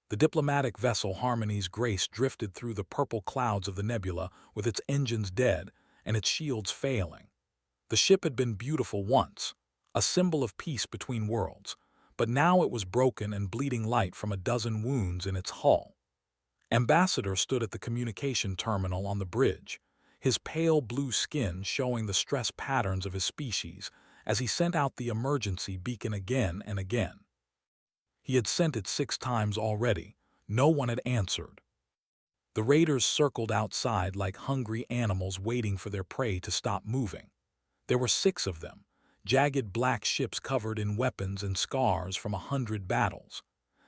The diplomatic vessel Harmony's Grace drifted through the purple clouds of the nebula with its engines dead and its shields failing. The ship had been beautiful once, a symbol of peace between worlds, but now it was broken and bleeding light from a dozen wounds in its hull. Ambassador stood at the communication terminal on the bridge, his pale blue skin showing the stress patterns of his species as he sent out the emergency beacon again and again. He had sent it 6 times already. No one had answered. The raiders circled outside like hungry animals waiting for their prey to stop moving. There were 6 of them, jagged black ships covered in weapons and scars from 100 battles.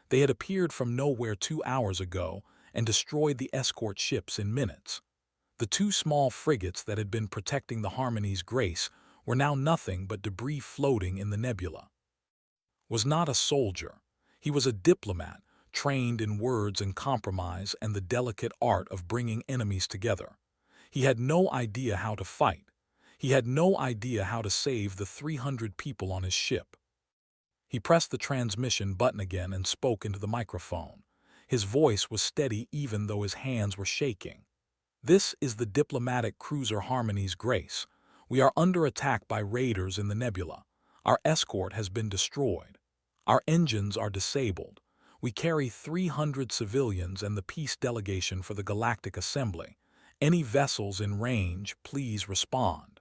They had appeared from nowhere 2 hours ago and destroyed the escort ships in minutes. The 2 small frigates that had been protecting the Harmony's Grace were now nothing but debris floating in the nebula. Was not a soldier. He was a diplomat, trained in words and compromise and the delicate art of bringing enemies together. He had no idea how to fight. He had no idea how to save the 300 people on his ship. He pressed the transmission button again and spoke into the microphone. His voice was steady even though his hands were shaking. "This is the diplomatic cruiser Harmony's Grace. We are under attack by raiders in the nebula. Our escort has been destroyed. Our engines are disabled. We carry 300 civilians and the peace delegation for the Galactic Assembly. Any vessels in range, please respond."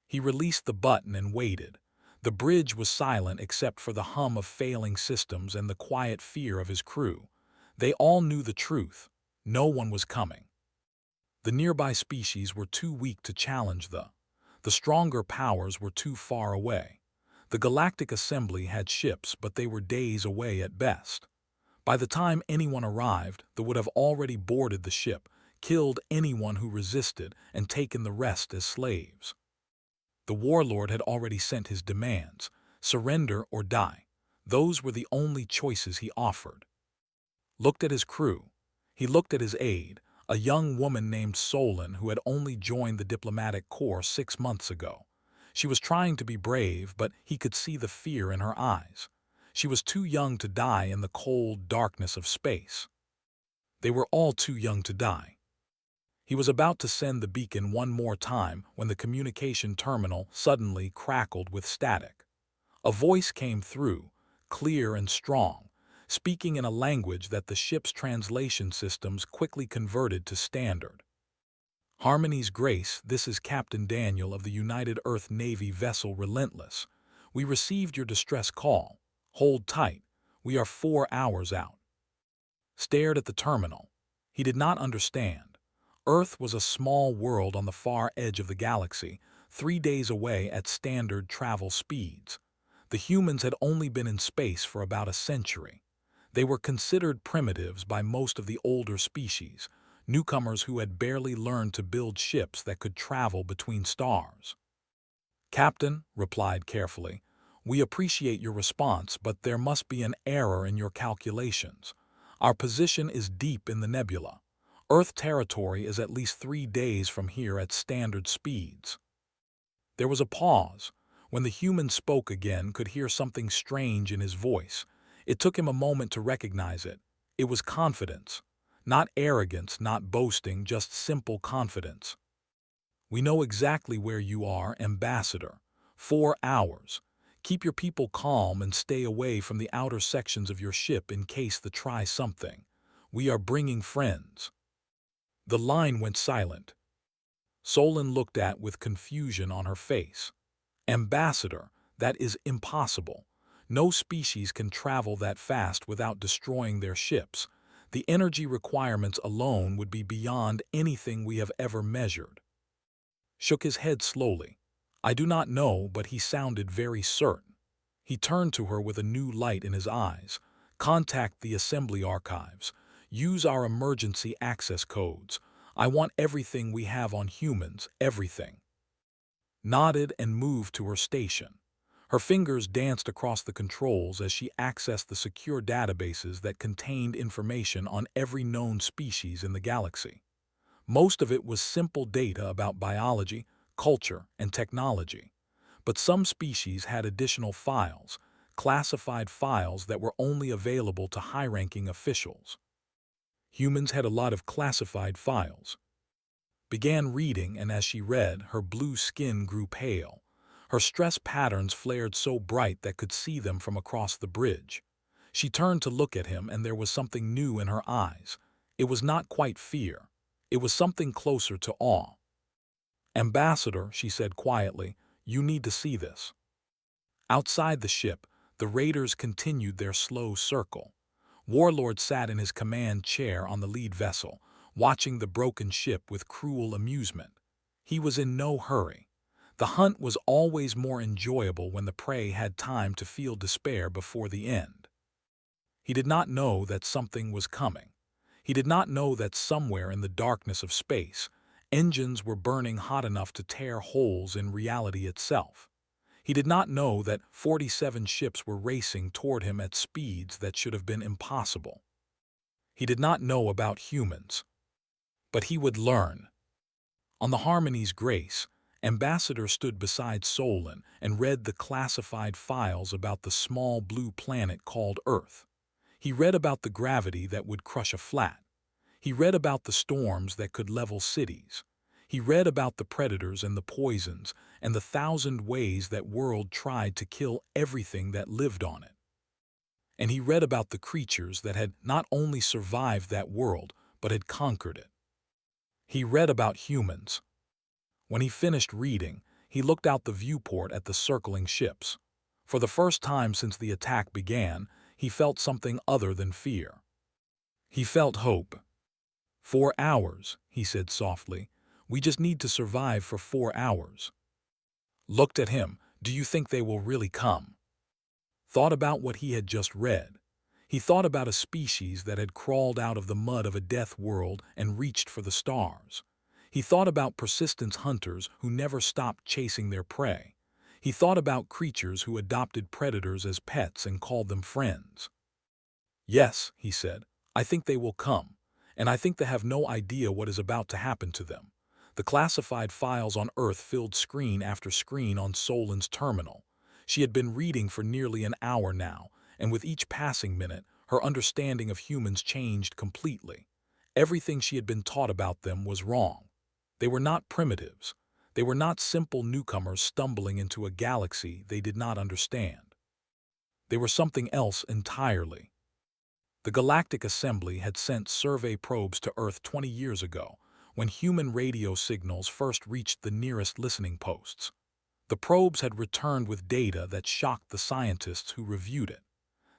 He released the button and waited. The bridge was silent except for the hum of failing systems and the quiet fear of his crew. They all knew the truth. No one was coming. The nearby species were too weak to challenge the stronger powers were too far away. The Galactic Assembly had ships, but they were days away at best. By the time anyone arrived, they would have already boarded the ship, killed anyone who resisted, and taken the rest as slaves. The warlord had already sent his demands: surrender or die. Those were the only choices he offered. Looked at his crew. He looked at his aide, a young woman named Solon who had only joined the diplomatic corps 6 months ago. She was trying to be brave, but he could see the fear in her eyes. She was too young to die in the cold darkness of space. They were all too young to die. He was about to send the beacon one more time when the communication terminal suddenly crackled with static. A voice came through, clear and strong, speaking in a language that the ship's translation systems quickly converted to standard. "Harmony's Grace, this is Captain Daniel of the United Earth Navy vessel Relentless. We received your distress call. Hold tight. We are 4 hours out." Stared at the terminal. He did not understand. Earth was a small world on the far edge of the galaxy, 3 days away at standard travel speeds. The humans had only been in space for about a century. They were considered primitives by most of the older species, newcomers who had barely learned to build ships that could travel between stars. "Captain," replied carefully, "we appreciate your response, but there must be an error in your calculations. Our position is deep in the nebula. Earth territory is at least 3 days from here at standard speeds." There was a pause. When the human spoke again, could hear something strange in his voice. It took him a moment to recognize it. It was confidence. Not arrogance, not boasting, just simple confidence. "We know exactly where you are, Ambassador. 4 hours. Keep your people calm and stay away from the outer sections of your ship in case they try something. We are bringing friends." The line went silent. Solon looked at with confusion on her face. "Ambassador, that is impossible. No species can travel that fast without destroying their ships. The energy requirements alone would be beyond anything we have ever measured." Shook his head slowly. "I do not know," but he sounded very certain. He turned to her with a new light in his eyes. "Contact the assembly archives. Use our emergency access codes. I want everything we have on humans, everything." Nodded and moved to her station. Her fingers danced across the controls as she accessed the secure databases that contained information on every known species in the galaxy. Most of it was simple data about biology, culture, and technology. But some species had additional files, classified files that were only available to high-ranking officials. Humans had a lot of classified files. Began reading, and as she read, her blue skin grew pale. Her stress patterns flared so bright that could see them from across the bridge. She turned to look at him, and there was something new in her eyes. It was not quite fear. It was something closer to awe. "Ambassador," she said quietly, "you need to see this." Outside the ship, the raiders continued their slow circle. Warlord sat in his command chair on the lead vessel, watching the broken ship with cruel amusement. He was in no hurry. The hunt was always more enjoyable when the prey had time to feel despair before the end. He did not know that something was coming. He did not know that somewhere in the darkness of space, engines were burning hot enough to tear holes in reality itself. He did not know that 47 ships were racing toward him at speeds that should have been impossible. He did not know about humans. But he would learn. On the Harmony's Grace, Ambassador stood beside Solon and read the classified files about the small blue planet called Earth. He read about the gravity that would crush a flat. He read about the storms that could level cities. He read about the predators and the poisons and the 1,000 ways that world tried to kill everything that lived on it. And he read about the creatures that had not only survived that world, but had conquered it. He read about humans. When he finished reading, he looked out the viewport at the circling ships. For the first time since the attack began, he felt something other than fear. He felt hope. 4 hours, he said softly. We just need to survive for 4 hours. Looked at him. Do you think they will really come? Thought about what he had just read. He thought about a species that had crawled out of the mud of a death world and reached for the stars. He thought about persistent hunters who never stopped chasing their prey. He thought about creatures who adopted predators as pets and called them friends. Yes, he said, I think they will come, and I think they have no idea what is about to happen to them. The classified files on Earth filled screen after screen on Solon's terminal. She had been reading for nearly an hour now, and with each passing minute, her understanding of humans changed completely. Everything she had been taught about them was wrong. They were not primitives. They were not simple newcomers stumbling into a galaxy they did not understand. They were something else entirely. The Galactic Assembly had sent survey probes to Earth 20 years ago, when human radio signals first reached the nearest listening posts. The probes had returned with data that shocked the scientists who reviewed it.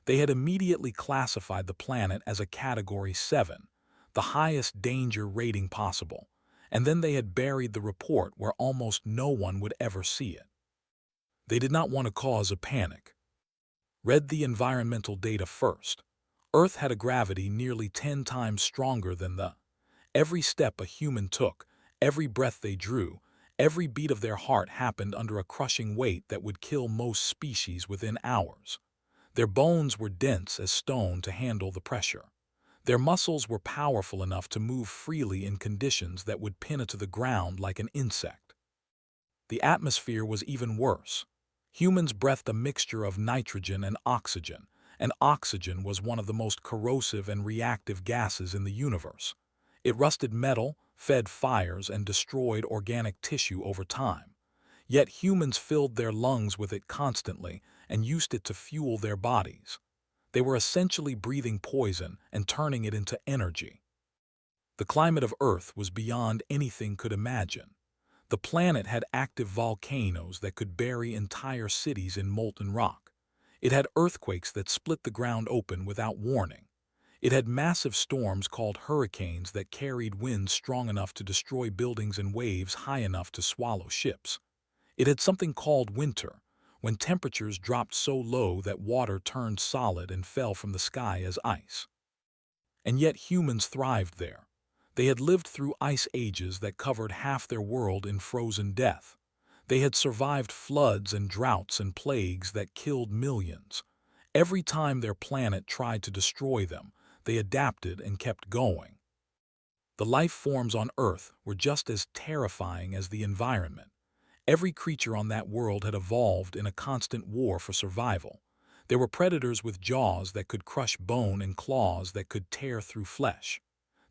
They had immediately classified the planet as a Category 7, the highest danger rating possible, and then they had buried the report where almost no one would ever see it. They did not want to cause a panic. Read the environmental data first. Earth had a gravity nearly 10 times stronger than the. Every step a human took, every breath they drew, every beat of their heart happened under a crushing weight that would kill most species within hours. Their bones were dense as stone to handle the pressure. Their muscles were powerful enough to move freely in conditions that would pin it to the ground like an insect. The atmosphere was even worse. Humans breathed a mixture of nitrogen and oxygen was one of the most corrosive and reactive gases in the universe. It rusted metal, fed fires, and destroyed organic tissue over time. Yet humans filled their lungs with it constantly and used it to fuel their bodies. They were essentially breathing poison and turning it into energy. The climate of Earth was beyond anything could imagine. The planet had active volcanoes that could bury entire cities in molten rock. It had earthquakes that split the ground open without warning. It had massive storms called hurricanes that carried winds strong enough to destroy buildings and waves high enough to swallow ships. It had something called winter, when temperatures dropped so low that water turned solid and fell from the sky as ice. And yet humans thrived there. They had lived through ice ages that covered half their world in frozen death. They had survived floods and droughts and plagues that killed millions. Every time their planet tried to destroy them, they adapted and kept going. The life forms on Earth were just as terrifying as the environment. Every creature on that world had evolved in a constant war for survival. There were predators with jaws that could crush bone and claws that could tear through flesh.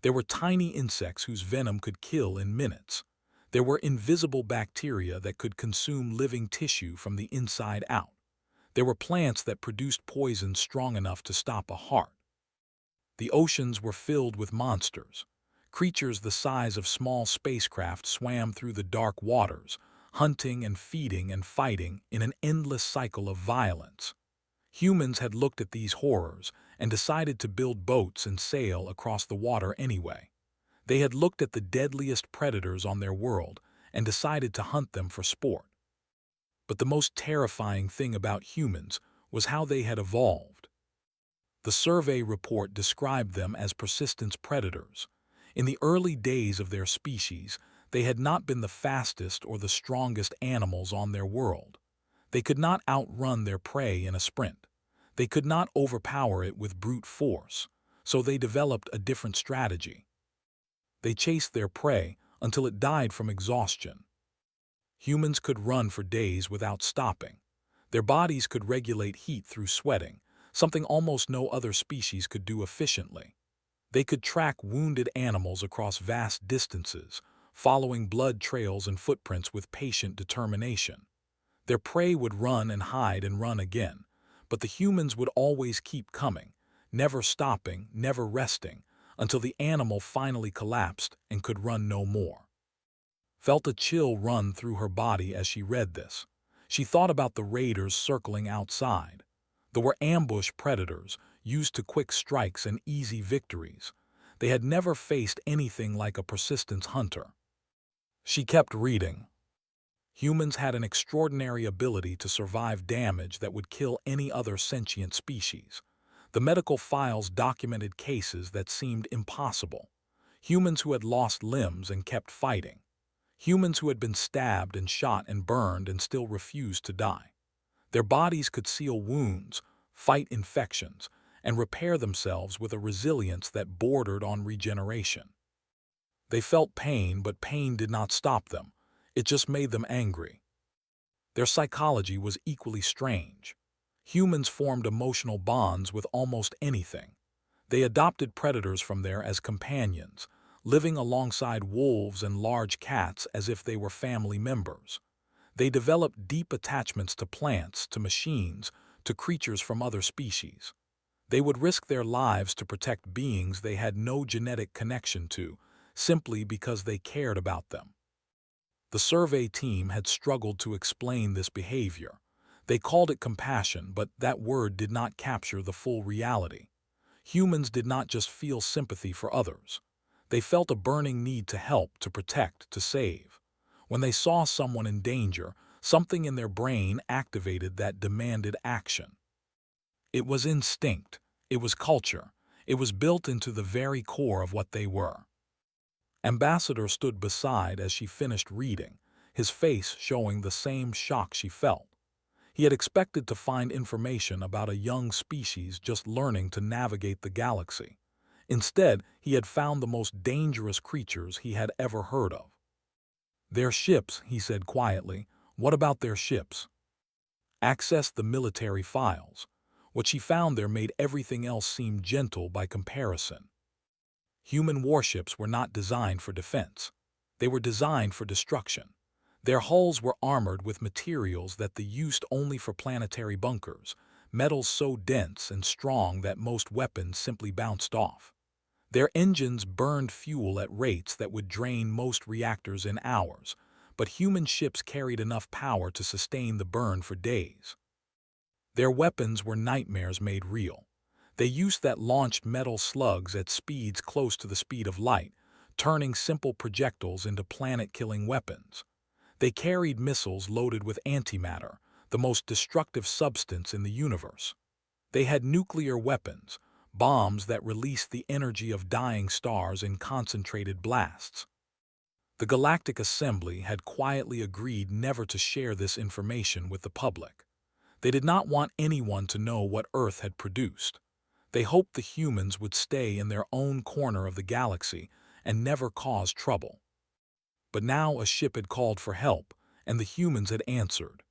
There were tiny insects whose venom could kill in minutes. There were invisible bacteria that could consume living tissue from the inside out. There were plants that produced poison strong enough to stop a heart. The oceans were filled with monsters. Creatures the size of small spacecraft swam through the dark waters, hunting and feeding and fighting in an endless cycle of violence. Humans had looked at these horrors and decided to build boats and sail across the water anyway. They had looked at the deadliest predators on their world and decided to hunt them for sport. But the most terrifying thing about humans was how they had evolved. The survey report described them as persistent predators. In the early days of their species, they had not been the fastest or the strongest animals on their world. They could not outrun their prey in a sprint. They could not overpower it with brute force, so they developed a different strategy. They chased their prey until it died from exhaustion. Humans could run for days without stopping. Their bodies could regulate heat through sweating, something almost no other species could do efficiently. They could track wounded animals across vast distances, following blood trails and footprints with patient determination. Their prey would run and hide and run again, but the humans would always keep coming, never stopping, never resting, until the animal finally collapsed and could run no more. Felt a chill run through her body as she read this. She thought about the raiders circling outside. There were ambush predators, used to quick strikes and easy victories. They had never faced anything like a persistent hunter. She kept reading. Humans had an extraordinary ability to survive damage that would kill any other sentient species. The medical files documented cases that seemed impossible. Humans who had lost limbs and kept fighting. Humans who had been stabbed and shot and burned and still refused to die. Their bodies could seal wounds, fight infections, and repair themselves with a resilience that bordered on regeneration. They felt pain, but pain did not stop them. It just made them angry. Their psychology was equally strange. Humans formed emotional bonds with almost anything. They adopted predators from there as companions, living alongside wolves and large cats as if they were family members. They developed deep attachments to plants, to machines, to creatures from other species. They would risk their lives to protect beings they had no genetic connection to, simply because they cared about them. The survey team had struggled to explain this behavior. They called it compassion, but that word did not capture the full reality. Humans did not just feel sympathy for others. They felt a burning need to help, to protect, to save. When they saw someone in danger, something in their brain activated that demanded action. It was instinct. It was culture. It was built into the very core of what they were. Ambassador stood beside as she finished reading, his face showing the same shock she felt. He had expected to find information about a young species just learning to navigate the galaxy. Instead, he had found the most dangerous creatures he had ever heard of. Their ships, he said quietly. What about their ships? Accessed the military files. What she found there made everything else seem gentle by comparison. Human warships were not designed for defense. They were designed for destruction. Their hulls were armored with materials that they used only for planetary bunkers, metals so dense and strong that most weapons simply bounced off. Their engines burned fuel at rates that would drain most reactors in hours, but human ships carried enough power to sustain the burn for days. Their weapons were nightmares made real. They used that launched metal slugs at speeds close to the speed of light, turning simple projectiles into planet-killing weapons. They carried missiles loaded with antimatter, the most destructive substance in the universe. They had nuclear weapons, bombs that released the energy of dying stars in concentrated blasts. The Galactic Assembly had quietly agreed never to share this information with the public. They did not want anyone to know what Earth had produced. They hoped the humans would stay in their own corner of the galaxy and never cause trouble. But now a ship had called for help, and the humans had answered.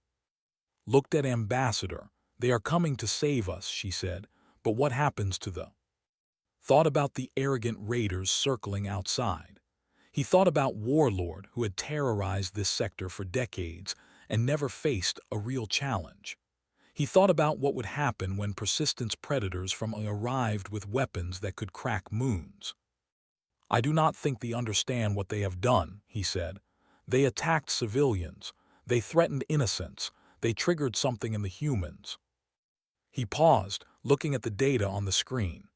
Looked at Ambassador, "They are coming to save us," she said, "but what happens to the—" Thought about the arrogant raiders circling outside. He thought about Warlord, who had terrorized this sector for decades and never faced a real challenge. He thought about what would happen when persistent predators from arrived with weapons that could crack moons. "I do not think they understand what they have done," he said. "They attacked civilians. They threatened innocents. They triggered something in the humans." He paused, looking at the data on the screen.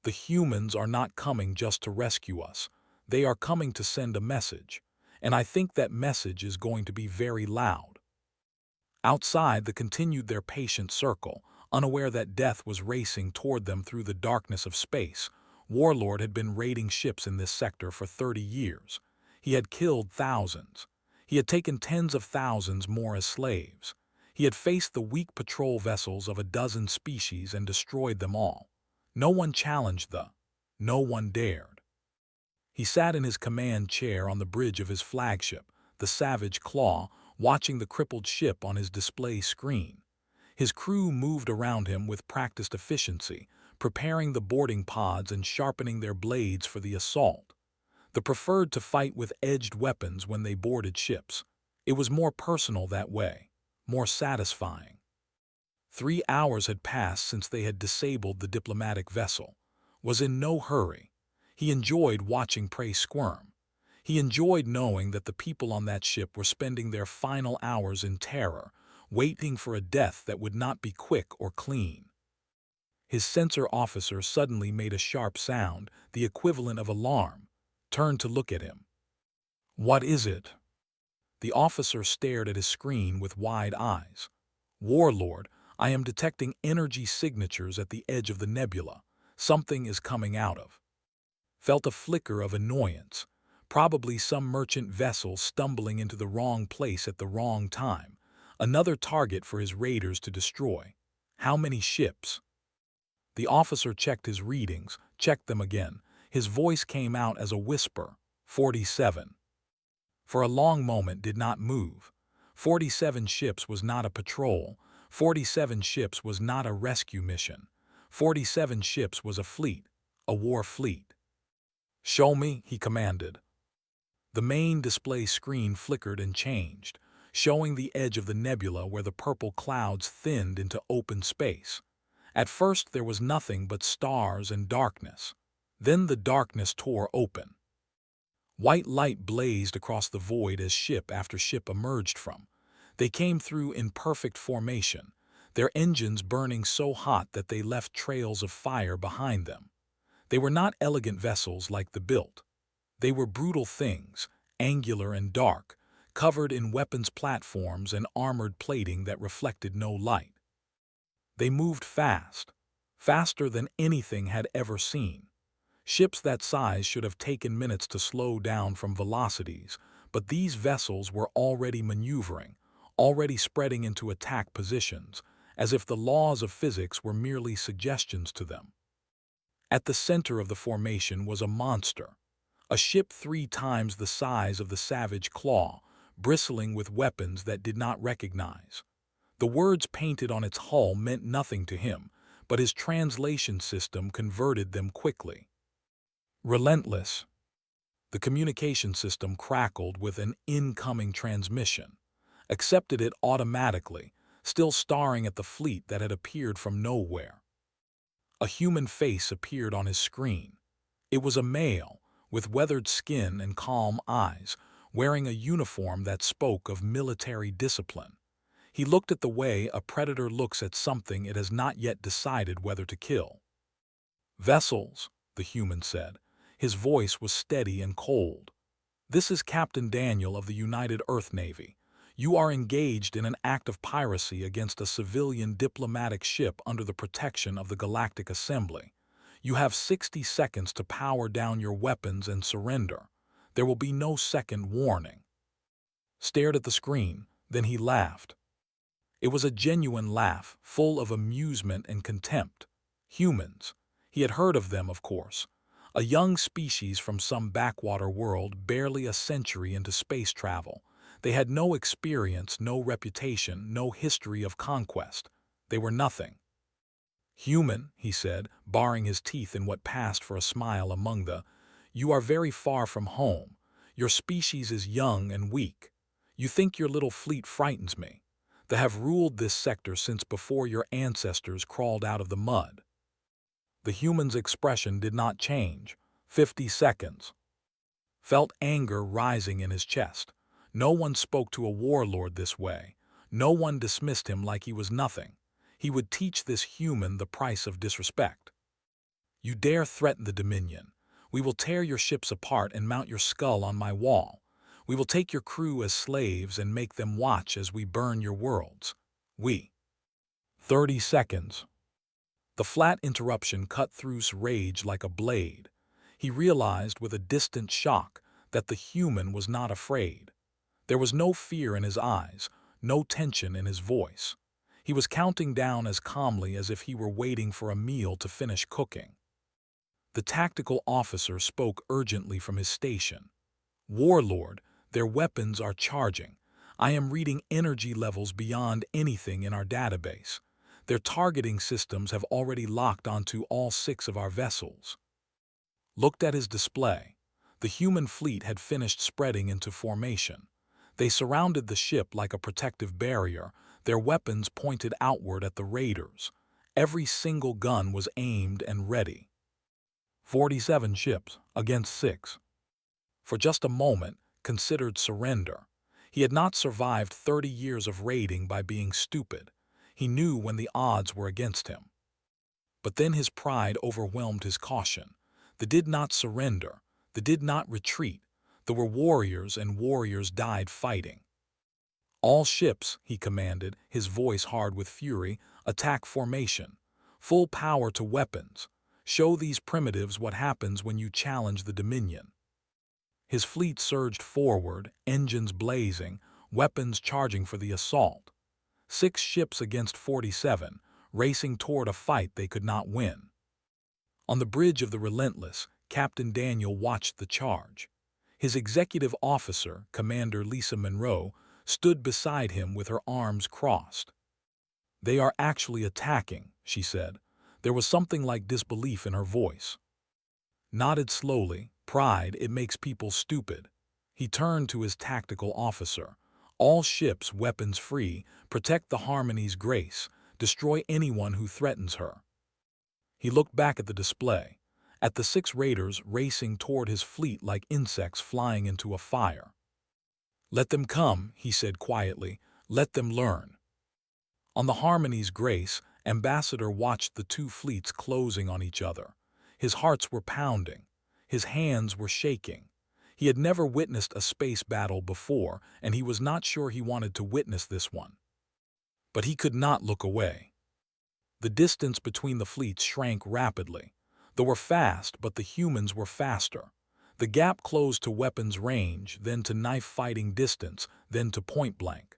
"The humans are not coming just to rescue us. They are coming to send a message. And I think that message is going to be very loud." Outside, they continued their patient circle, unaware that death was racing toward them through the darkness of space. Warlord had been raiding ships in this sector for 30 years. He had killed thousands. He had taken tens of thousands more as slaves. He had faced the weak patrol vessels of a dozen species and destroyed them all. No one challenged no one dared. He sat in his command chair on the bridge of his flagship, the Savage Claw, watching the crippled ship on his display screen. His crew moved around him with practiced efficiency, preparing the boarding pods and sharpening their blades for the assault. They preferred to fight with edged weapons when they boarded ships. It was more personal that way, more satisfying. 3 hours had passed since they had disabled the diplomatic vessel. Was in no hurry. He enjoyed watching prey squirm. He enjoyed knowing that the people on that ship were spending their final hours in terror, waiting for a death that would not be quick or clean. His sensor officer suddenly made a sharp sound, the equivalent of alarm, turned to look at him. "What is it?" The officer stared at his screen with wide eyes. "Warlord, I am detecting energy signatures at the edge of the nebula. Something is coming out of." Felt a flicker of annoyance. Probably some merchant vessel stumbling into the wrong place at the wrong time. Another target for his raiders to destroy. How many ships? The officer checked his readings, checked them again. His voice came out as a whisper. 47. For a long moment did not move. 47 ships was not a patrol. 47 ships was not a rescue mission. 47 ships was a fleet, a war fleet. "Show me," he commanded. The main display screen flickered and changed, showing the edge of the nebula where the purple clouds thinned into open space. At first there was nothing but stars and darkness. Then the darkness tore open. White light blazed across the void as ship after ship emerged from. They came through in perfect formation, their engines burning so hot that they left trails of fire behind them. They were not elegant vessels like the built. They were brutal things, angular and dark, covered in weapons platforms and armored plating that reflected no light. They moved fast, faster than anything had ever seen. Ships that size should have taken minutes to slow down from velocities, but these vessels were already maneuvering, already spreading into attack positions, as if the laws of physics were merely suggestions to them. At the center of the formation was a monster, a ship 3 times the size of the Savage Claw, bristling with weapons that did not recognize. The words painted on its hull meant nothing to him, but his translation system converted them quickly. Relentless. The communication system crackled with an incoming transmission, accepted it automatically, still staring at the fleet that had appeared from nowhere. A human face appeared on his screen. It was a male, with weathered skin and calm eyes, wearing a uniform that spoke of military discipline. He looked at the way a predator looks at something it has not yet decided whether to kill. "Vessels," the human said. His voice was steady and cold. "This is Captain Daniel of the United Earth Navy. You are engaged in an act of piracy against a civilian diplomatic ship under the protection of the Galactic Assembly. You have 60 seconds to power down your weapons and surrender. There will be no second warning." Stared at the screen, then he laughed. It was a genuine laugh, full of amusement and contempt. Humans. He had heard of them, of course. A young species from some backwater world, barely a century into space travel. They had no experience, no reputation, no history of conquest. They were nothing. "Human," he said, baring his teeth in what passed for a smile among the, "you are very far from home. Your species is young and weak. You think your little fleet frightens me. They have ruled this sector since before your ancestors crawled out of the mud." The human's expression did not change. 50 seconds. Felt anger rising in his chest. No one spoke to a warlord this way. No one dismissed him like he was nothing. He would teach this human the price of disrespect. "You dare threaten the Dominion. We will tear your ships apart and mount your skull on my wall. We will take your crew as slaves and make them watch as we burn your worlds. We." 30 seconds. The flat interruption cut through's rage like a blade. He realized with a distant shock that the human was not afraid. There was no fear in his eyes, no tension in his voice. He was counting down as calmly as if he were waiting for a meal to finish cooking. The tactical officer spoke urgently from his station. "Warlord, their weapons are charging. I am reading energy levels beyond anything in our database. Their targeting systems have already locked onto all 6 of our vessels." Looked at his display. The human fleet had finished spreading into formation. They surrounded the ship like a protective barrier, their weapons pointed outward at the raiders. Every single gun was aimed and ready. 47 ships against 6. For just a moment, considered surrender. He had not survived 30 years of raiding by being stupid. He knew when the odds were against him. But then his pride overwhelmed his caution. They did not surrender. They did not retreat. There were warriors, and warriors died fighting. "All ships," he commanded, his voice hard with fury, "attack formation. Full power to weapons. Show these primitives what happens when you challenge the Dominion." His fleet surged forward, engines blazing, weapons charging for the assault. 6 ships against 47, racing toward a fight they could not win. On the bridge of the Relentless, Captain Daniel watched the charge. His executive officer, Commander Lisa Monroe, stood beside him with her arms crossed. "They are actually attacking," she said. There was something like disbelief in her voice. Nodded slowly. "Pride, it makes people stupid." He turned to his tactical officer. "All ships weapons free, protect the Harmony's grace, destroy anyone who threatens her." He looked back at the display, at the 6 raiders racing toward his fleet like insects flying into a fire. "Let them come," he said quietly. "Let them learn." On the Harmony's grace, Ambassador watched the 2 fleets closing on each other. His hearts were pounding. His hands were shaking. He had never witnessed a space battle before, and he was not sure he wanted to witness this one. But he could not look away. The distance between the fleets shrank rapidly. They were fast, but the humans were faster. The gap closed to weapons range, then to knife-fighting distance, then to point-blank.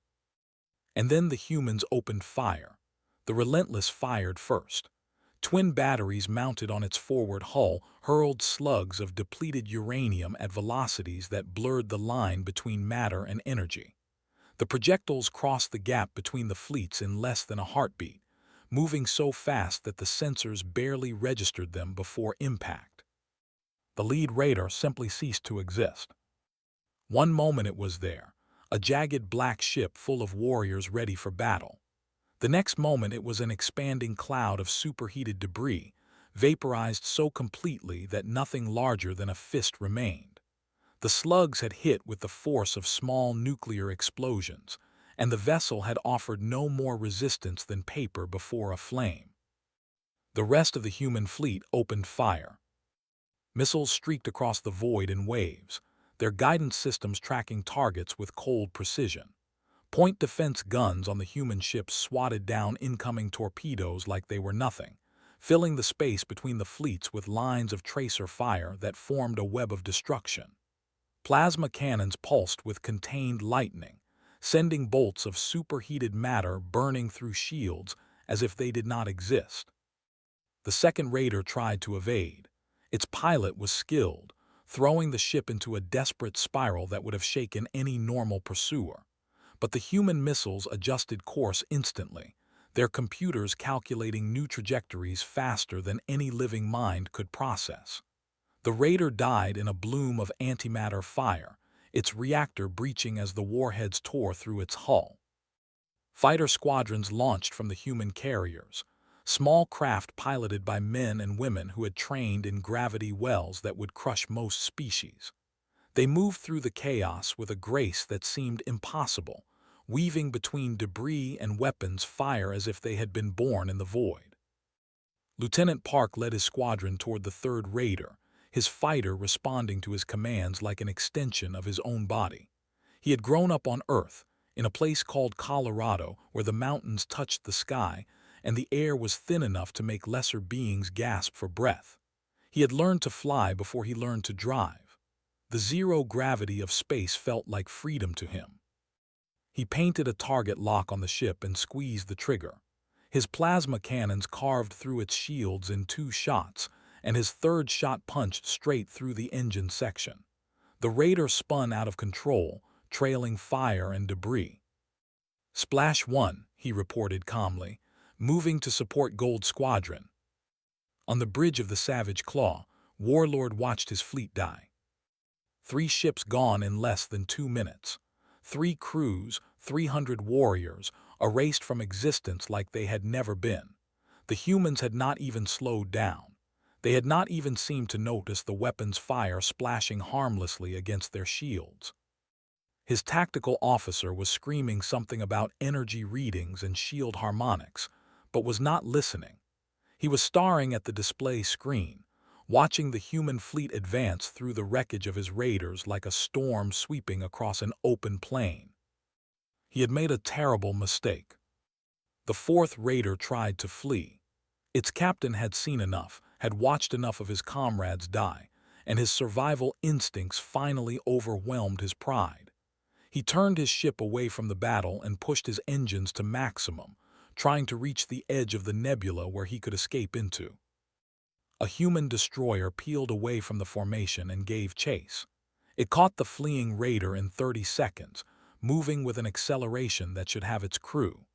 And then the humans opened fire. The Relentless fired first. Twin batteries mounted on its forward hull hurled slugs of depleted uranium at velocities that blurred the line between matter and energy. The projectiles crossed the gap between the fleets in less than a heartbeat, moving so fast that the sensors barely registered them before impact. The lead raider simply ceased to exist. One moment it was there, a jagged black ship full of warriors ready for battle. The next moment it was an expanding cloud of superheated debris, vaporized so completely that nothing larger than a fist remained. The slugs had hit with the force of small nuclear explosions, and the vessel had offered no more resistance than paper before a flame. The rest of the human fleet opened fire. Missiles streaked across the void in waves, their guidance systems tracking targets with cold precision. Point defense guns on the human ships swatted down incoming torpedoes like they were nothing, filling the space between the fleets with lines of tracer fire that formed a web of destruction. Plasma cannons pulsed with contained lightning, sending bolts of superheated matter burning through shields as if they did not exist. The second raider tried to evade. Its pilot was skilled, throwing the ship into a desperate spiral that would have shaken any normal pursuer. But the human missiles adjusted course instantly, their computers calculating new trajectories faster than any living mind could process. The raider died in a bloom of antimatter fire, its reactor breaching as the warheads tore through its hull. Fighter squadrons launched from the human carriers, small craft piloted by men and women who had trained in gravity wells that would crush most species. They moved through the chaos with a grace that seemed impossible, weaving between debris and weapons fire as if they had been born in the void. Lieutenant Park led his squadron toward the third raider, his fighter responding to his commands like an extension of his own body. He had grown up on Earth, in a place called Colorado where the mountains touched the sky and the air was thin enough to make lesser beings gasp for breath. He had learned to fly before he learned to drive. The zero gravity of space felt like freedom to him. He painted a target lock on the ship and squeezed the trigger. His plasma cannons carved through its shields in 2 shots, and his third shot punched straight through the engine section. The raider spun out of control, trailing fire and debris. "Splash 1, he reported calmly, moving to support Gold Squadron. On the bridge of the Savage Claw, Warlord watched his fleet die. 3 ships gone in less than 2 minutes. 3 crews, 300 warriors, erased from existence like they had never been. The humans had not even slowed down. They had not even seemed to notice the weapon's fire splashing harmlessly against their shields. His tactical officer was screaming something about energy readings and shield harmonics, but was not listening. He was staring at the display screen, watching the human fleet advance through the wreckage of his raiders like a storm sweeping across an open plain. He had made a terrible mistake. The 4th raider tried to flee. Its captain had seen enough, had watched enough of his comrades die, and his survival instincts finally overwhelmed his pride. He turned his ship away from the battle and pushed his engines to maximum, trying to reach the edge of the nebula where he could escape into. A human destroyer peeled away from the formation and gave chase. It caught the fleeing raider in 30 seconds, moving with an acceleration that should have its crew.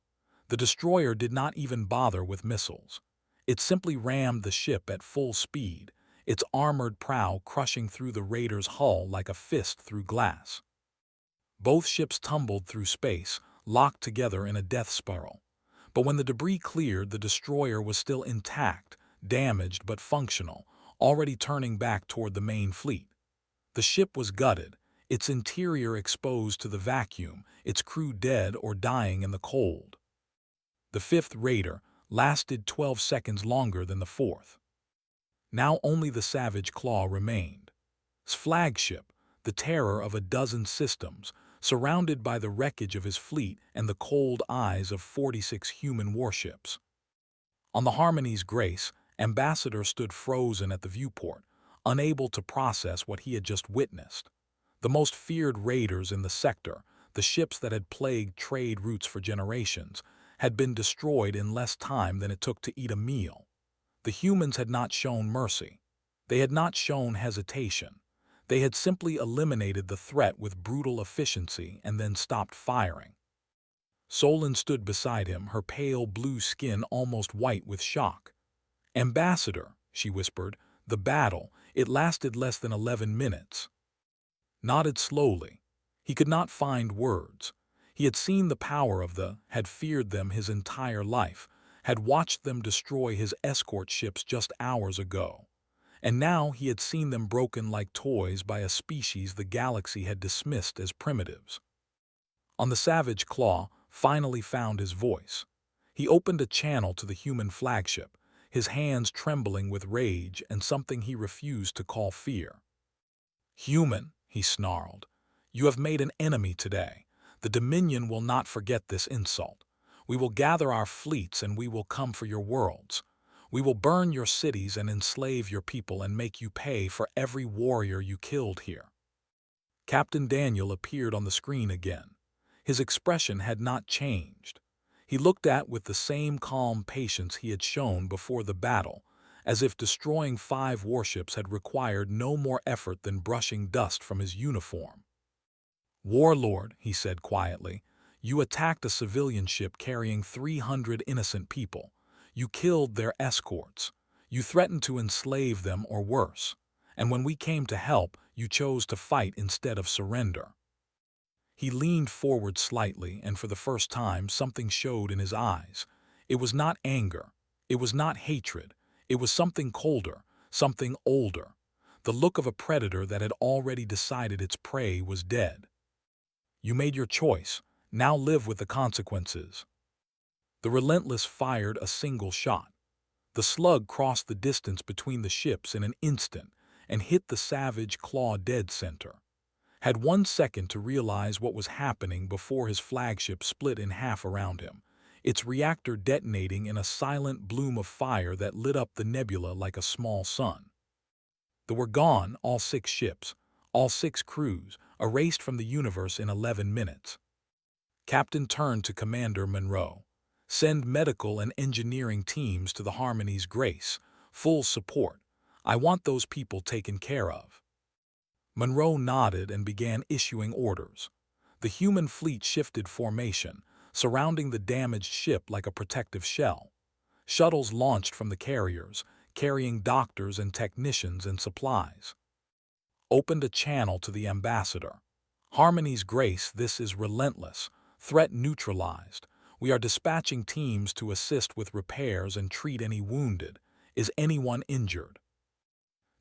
The destroyer did not even bother with missiles. It simply rammed the ship at full speed, its armored prow crushing through the raider's hull like a fist through glass. Both ships tumbled through space, locked together in a death spiral. But when the debris cleared, the destroyer was still intact, damaged but functional, already turning back toward the main fleet. The ship was gutted, its interior exposed to the vacuum, its crew dead or dying in the cold. The 5th raider lasted 12 seconds longer than the 4th. Now only the Savage Claw remained. His flagship, the terror of a dozen systems, surrounded by the wreckage of his fleet and the cold eyes of 46 human warships. On the Harmony's Grace, Ambassador stood frozen at the viewport, unable to process what he had just witnessed. The most feared raiders in the sector, the ships that had plagued trade routes for generations, had been destroyed in less time than it took to eat a meal. The humans had not shown mercy. They had not shown hesitation. They had simply eliminated the threat with brutal efficiency and then stopped firing. Solon stood beside him, her pale blue skin almost white with shock. "Ambassador," she whispered, "the battle, it lasted less than 11 minutes." Nodded slowly. He could not find words. He had seen the power of had feared them his entire life, had watched them destroy his escort ships just hours ago. And now he had seen them broken like toys by a species the galaxy had dismissed as primitives. On the Savage Claw finally found his voice. He opened a channel to the human flagship, his hands trembling with rage and something he refused to call fear. "Human," he snarled, "you have made an enemy today. The Dominion will not forget this insult. We will gather our fleets and we will come for your worlds. We will burn your cities and enslave your people and make you pay for every warrior you killed here." Captain Daniel appeared on the screen again. His expression had not changed. He looked with the same calm patience he had shown before the battle, as if destroying 5 warships had required no more effort than brushing dust from his uniform. "Warlord," he said quietly, You attacked a civilian ship carrying 300 innocent people. You killed their escorts. You threatened to enslave them or worse. And when we came to help, you chose to fight instead of surrender." He leaned forward slightly, and for the first time something showed in his eyes. It was not anger. It was not hatred. It was something colder, something older. The look of a predator that had already decided its prey was dead. "You made your choice. Now live with the consequences." The Relentless fired a single shot. The slug crossed the distance between the ships in an instant and hit the savage claw dead center. Had 1 second to realize what was happening before his flagship split in half around him, its reactor detonating in a silent bloom of fire that lit up the nebula like a small sun. They were gone, all 6 ships, all 6 crews, erased from the universe in 11 minutes. Captain turned to Commander Monroe. "Send medical and engineering teams to the Harmony's Grace. Full support. I want those people taken care of." Monroe nodded and began issuing orders. The human fleet shifted formation, surrounding the damaged ship like a protective shell. Shuttles launched from the carriers, carrying doctors and technicians and supplies. Opened a channel to the ambassador. "Harmony's Grace, this is Relentless. Threat neutralized. We are dispatching teams to assist with repairs and treat any wounded. Is anyone injured?"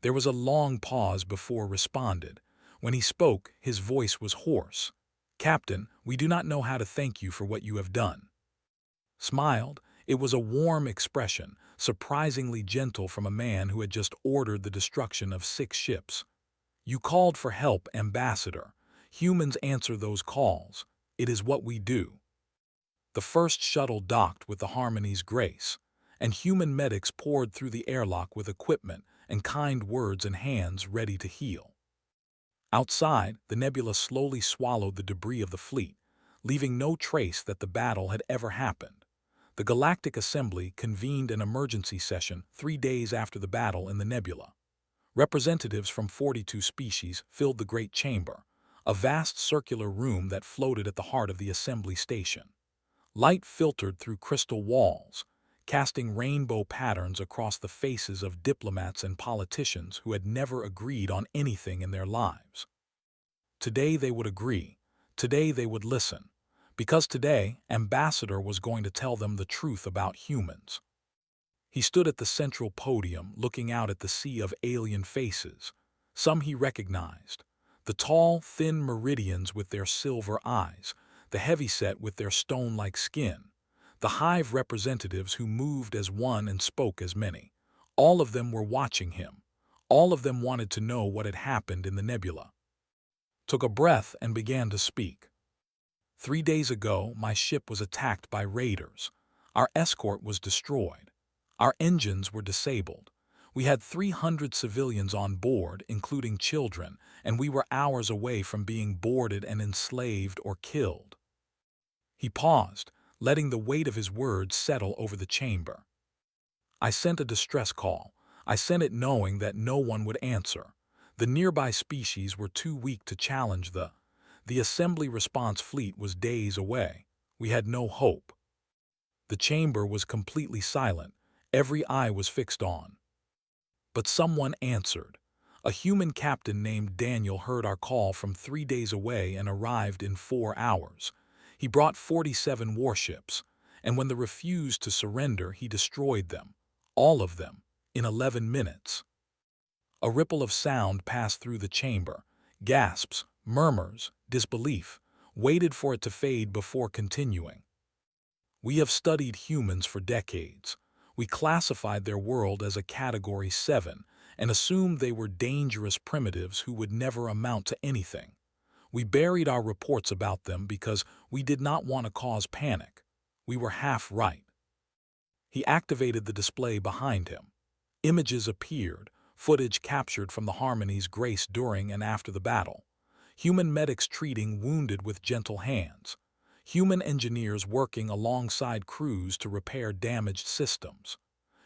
There was a long pause before responded. When he spoke, his voice was hoarse. "Captain, we do not know how to thank you for what you have done." Smiled. It was a warm expression, surprisingly gentle from a man who had just ordered the destruction of 6 ships. "You called for help, Ambassador. Humans answer those calls. It is what we do." The first shuttle docked with the Harmony's Grace, and human medics poured through the airlock with equipment and kind words and hands ready to heal. Outside, the nebula slowly swallowed the debris of the fleet, leaving no trace that the battle had ever happened. The Galactic Assembly convened an emergency session 3 days after the battle in the nebula. Representatives from 42 species filled the great chamber, a vast circular room that floated at the heart of the assembly station. Light filtered through crystal walls, casting rainbow patterns across the faces of diplomats and politicians who had never agreed on anything in their lives. Today they would agree. Today they would listen. Because today, Ambassador was going to tell them the truth about humans. He stood at the central podium, looking out at the sea of alien faces. Some he recognized. The tall, thin Meridians with their silver eyes, the heavyset with their stone-like skin, the hive representatives who moved as one and spoke as many. All of them were watching him. All of them wanted to know what had happened in the nebula. Took a breath and began to speak. "3 days ago, my ship was attacked by raiders. Our escort was destroyed. Our engines were disabled. We had 300 civilians on board, including children, and we were hours away from being boarded and enslaved or killed." He paused, letting the weight of his words settle over the chamber. "I sent a distress call. I sent it knowing that no one would answer. The nearby species were too weak to challenge the assembly response fleet was days away. We had no hope." The chamber was completely silent. Every eye was fixed on. But someone answered. A human captain named Daniel heard our call from 3 days away and arrived in 4 hours. He brought 47 warships, and when they refused to surrender, he destroyed them, all of them, in 11 minutes. A ripple of sound passed through the chamber. Gasps, murmurs, disbelief, waited for it to fade before continuing. "We have studied humans for decades. We classified their world as a Category 7 and assumed they were dangerous primitives who would never amount to anything. We buried our reports about them because we did not want to cause panic. We were half right." He activated the display behind him. Images appeared, footage captured from the Harmony's Grace during and after the battle. Human medics treating wounded with gentle hands. Human engineers working alongside crews to repair damaged systems.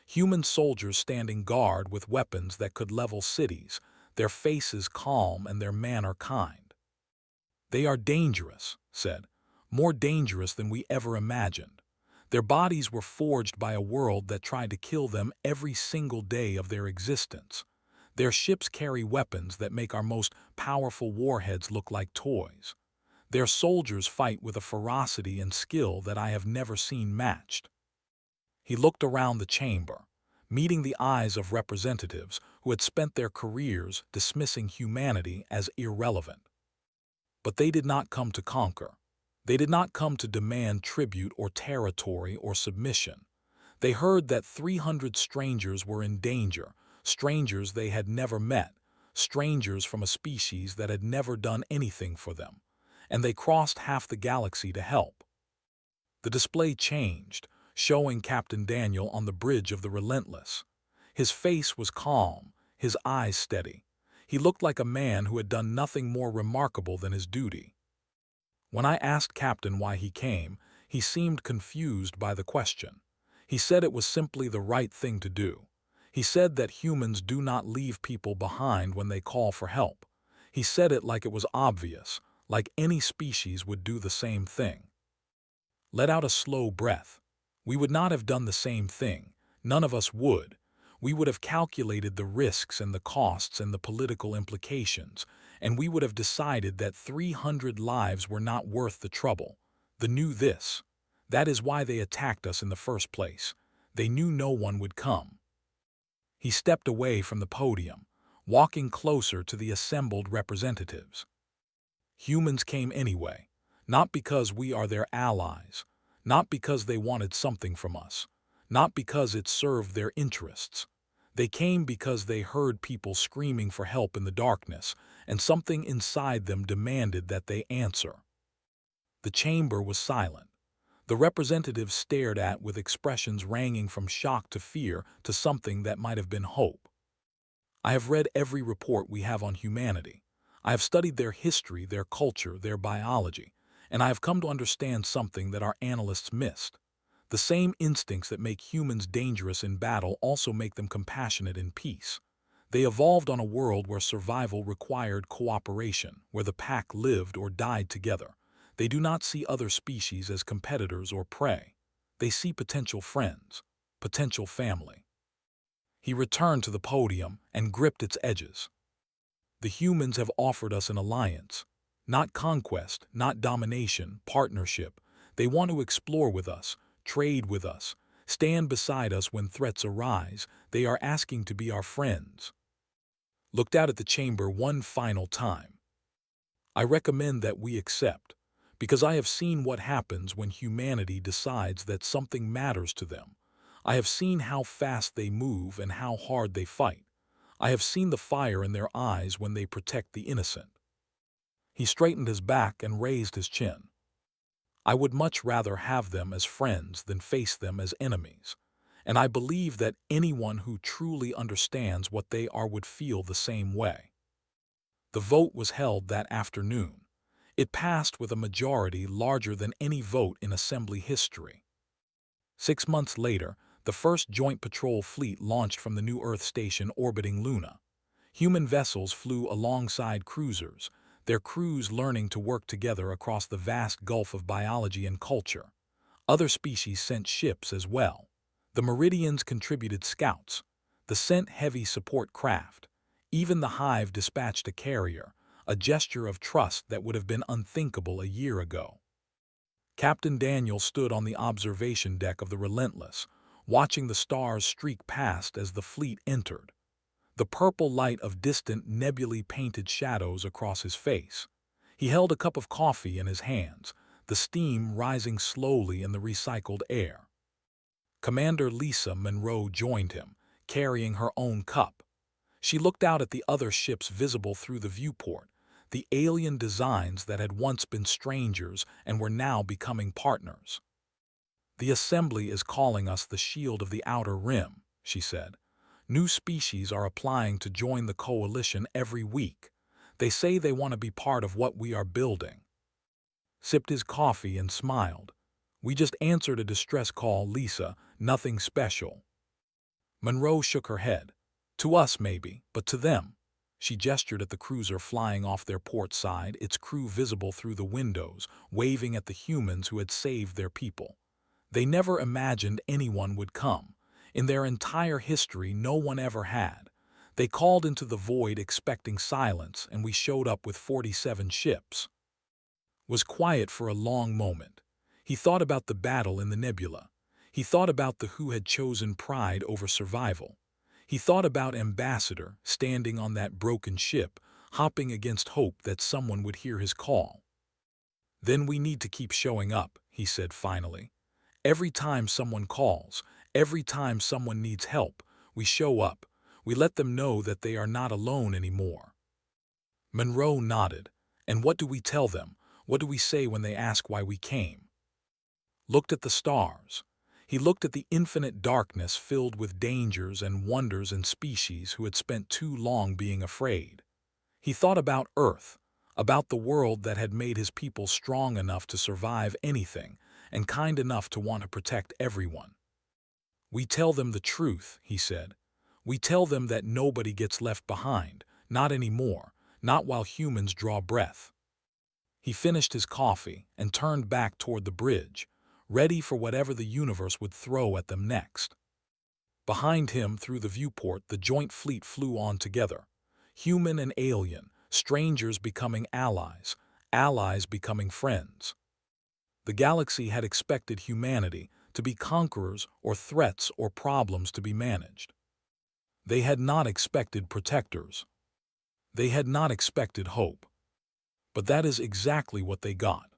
Human soldiers standing guard with weapons that could level cities, their faces calm and their manner kind. "They are dangerous," said, more dangerous than we ever imagined. Their bodies were forged by a world that tried to kill them every single day of their existence. Their ships carry weapons that make our most powerful warheads look like toys. Their soldiers fight with a ferocity and skill that I have never seen matched. He looked around the chamber, meeting the eyes of representatives who had spent their careers dismissing humanity as irrelevant. But they did not come to conquer. They did not come to demand tribute or territory or submission. They heard that 300 strangers were in danger, strangers they had never met, strangers from a species that had never done anything for them, and they crossed half the galaxy to help. The display changed, showing Captain Daniel on the bridge of the Relentless. His face was calm, his eyes steady. He looked like a man who had done nothing more remarkable than his duty. When I asked Captain why he came, he seemed confused by the question. He said it was simply the right thing to do. He said that humans do not leave people behind when they call for help. He said it like it was obvious, like any species would do the same thing. Let out a slow breath. We would not have done the same thing. None of us would. We would have calculated the risks and the costs and the political implications, and we would have decided that 300 lives were not worth the trouble. They knew this. That is why they attacked us in the first place. They knew no one would come. He stepped away from the podium, walking closer to the assembled representatives. Humans came anyway, not because we are their allies, not because they wanted something from us, not because it served their interests. They came because they heard people screaming for help in the darkness, and something inside them demanded that they answer. The chamber was silent. The representatives stared at with expressions ranging from shock to fear to something that might have been hope. I have read every report we have on humanity. I have studied their history, their culture, their biology, and I have come to understand something that our analysts missed. The same instincts that make humans dangerous in battle also make them compassionate in peace. They evolved on a world where survival required cooperation, where the pack lived or died together. They do not see other species as competitors or prey. They see potential friends, potential family. He returned to the podium and gripped its edges. The humans have offered us an alliance. Not conquest, not domination, partnership. They want to explore with us, trade with us, stand beside us when threats arise. They are asking to be our friends. Looked out at the chamber one final time. I recommend that we accept, because I have seen what happens when humanity decides that something matters to them. I have seen how fast they move and how hard they fight. I have seen the fire in their eyes when they protect the innocent. He straightened his back and raised his chin. I would much rather have them as friends than face them as enemies, and I believe that anyone who truly understands what they are would feel the same way. The vote was held that afternoon. It passed with a majority larger than any vote in Assembly history. 6 months later, the first joint patrol fleet launched from the New Earth station orbiting Luna. Human vessels flew alongside cruisers, their crews learning to work together across the vast gulf of biology and culture. Other species sent ships as well. The Meridians contributed scouts. The sent heavy support craft. Even the Hive dispatched a carrier, a gesture of trust that would have been unthinkable a year ago. Captain Daniel stood on the observation deck of the Relentless, watching the stars streak past as the fleet entered. The purple light of distant, nebulae painted shadows across his face. He held a cup of coffee in his hands, the steam rising slowly in the recycled air. Commander Lisa Monroe joined him, carrying her own cup. She looked out at the other ships visible through the viewport, the alien designs that had once been strangers and were now becoming partners. "The Assembly is calling us the Shield of the Outer Rim," she said. "New species are applying to join the coalition every week. They say they want to be part of what we are building." Sipped his coffee and smiled. "We just answered a distress call, Lisa, nothing special." Monroe shook her head. "To us, maybe, but to them. She gestured at the cruiser flying off their port side, its crew visible through the windows, waving at the humans who had saved their people. They never imagined anyone would come. In their entire history, no one ever had. They called into the void expecting silence, and we showed up with 47 ships. Was quiet for a long moment. He thought about the battle in the nebula. He thought about the who had chosen pride over survival. He thought about Ambassador, standing on that broken ship, hopping against hope that someone would hear his call. Then we need to keep showing up, he said finally. Every time someone calls, every time someone needs help, we show up. We let them know that they are not alone anymore. Monroe nodded. And what do we tell them? What do we say when they ask why we came? Looked at the stars. He looked at the infinite darkness filled with dangers and wonders and species who had spent too long being afraid. He thought about Earth, about the world that had made his people strong enough to survive anything and kind enough to want to protect everyone. We tell them the truth, he said. We tell them that nobody gets left behind, not anymore, not while humans draw breath. He finished his coffee and turned back toward the bridge, ready for whatever the universe would throw at them next. Behind him, through the viewport, the joint fleet flew on together. Human and alien, strangers becoming allies, allies becoming friends. The galaxy had expected humanity to be conquerors or threats or problems to be managed. They had not expected protectors. They had not expected hope. But that is exactly what they got.